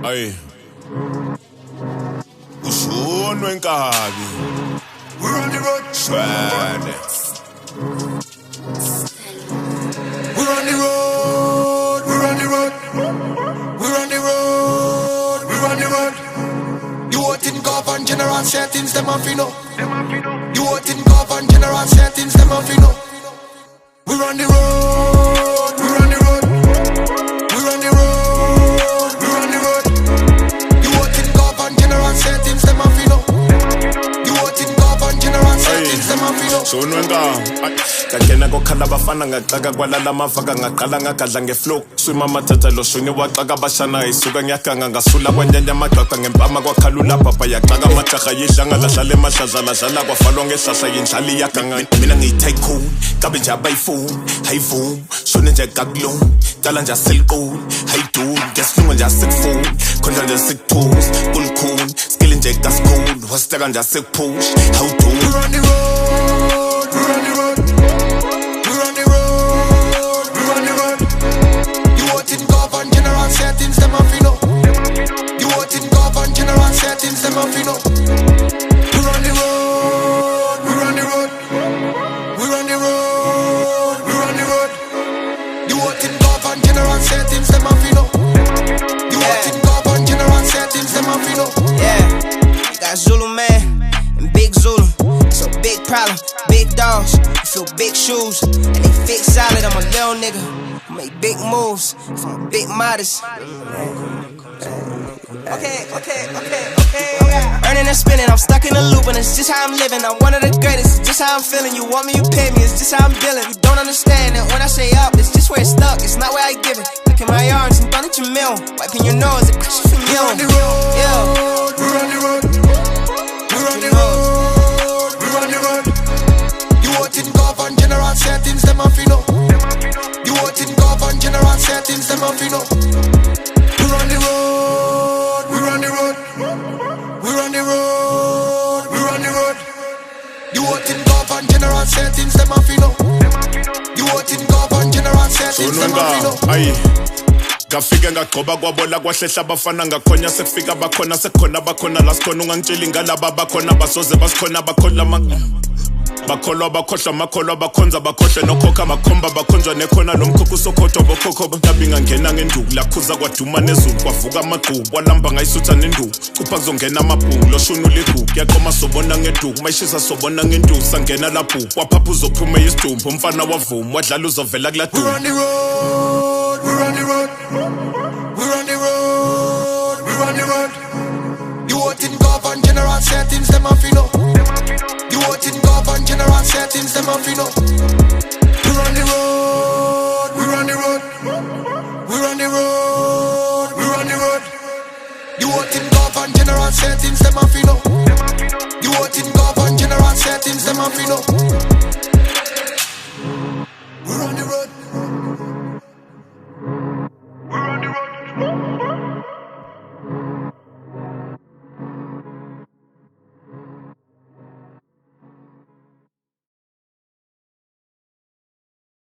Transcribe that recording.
Aye. Ushunwe Nkabi. We're on the road. Swade. We're on the road. We're on the road. We're on the road. We're on the road. You want in govern general settings, them off you know. You want in govern general settings, them off you know. We're on the road. We're on the road. We're on the road. We're on the road. You want in govern general settings, them off you know. You want in govern general settings, them off you know. Ushunwe Nkabi. Kakena kokhala bafana ngaxaka kwalala mavaka ngaqala ngagadla ngeflow swima mathatha lo shuni waxaka bashana isuka ngiyaganga ngasula kwanyanya amagaqa ngempama kwakhalula baba yaxaka amajaha yidlanga lahlala emahlazala dlala kwafalwa ngehlahla yindlali yaganga mina ngiyi-tycoon kabe nje abayi-phone hayi-voom shone nje kakulong cala nje aselcool hayi-doom ngesilungu nje asikufoni khonja nje sikuthusi kulukhuni skili nje kasikhulu wasiteka nje asikuphush hawu-doom. We're on the road. We're on the road. We're on the road. We're on the road. You want in govern general settings, them off you know. You want in govern general settings, them off you know. We're on the road. We're on the road. We're on the road. We're on the road. You want in govern general settings, them off you know. You want in govern general settings, them off you know. Yeah, got Zulu man and Big Zulu. So big problem, big dogs, I feel big shoes, and they fit solid. I'm a little nigga, I make big moves, if I'm big modest. Okay. Earning and spinning, I'm stuck in a loop, and it's just how I'm living. I'm one of the greatest, it's just how I'm feeling. You want me, you pay me, it's just how I'm dealing. You don't understand that when I say up, it's just where it's stuck, it's not where I give it. Look in my arms and run at your mill, wiping your nose, it crashes from you. We're on the road. Yeah. We're on the road. We're on the road. We're on the road. You want in govern general settings, them off you know. You want in govern general settings, them off you know. We're on the road. We're on the road. We're on the road. We're on the road. You want in govern general settings, them off you know. You want in govern general settings, them off you know. Aye. Ngafike ngagcoba kwabola kwahlehla abafana ngakhonya sekufika bakhona sekukhona bakhona la sikhona ungangitsheli ngalaba bakhona basoze basikhona bakhola bakholwa bakhohlwa amakholwa bakhonza bakhohle nokhokha makhomba bakhonjwa nekhona nomkhokho usokhothwa bokhokho bantabi ngangena ngenduku lakhuza kwaduma nezulu kwavuka amagqubu walamba ngayisutha nenduku kupha kuzongena amabhungu loshuna uligugu yaqoma sobona ngeduku mayishisa sobona ngenduku sangena lapho kwaphapha uzophuma isidumbu umfana wavuma wadlala uzovela kuladuku. We're on the road. We're on the road. We're on the road. We're on the road. You want in govern general settings, them off you know. You want in govern general settings, them off you know. We're on the road. We're on the road. We're on the road. We're on the road. You want in govern general settings, them off you know.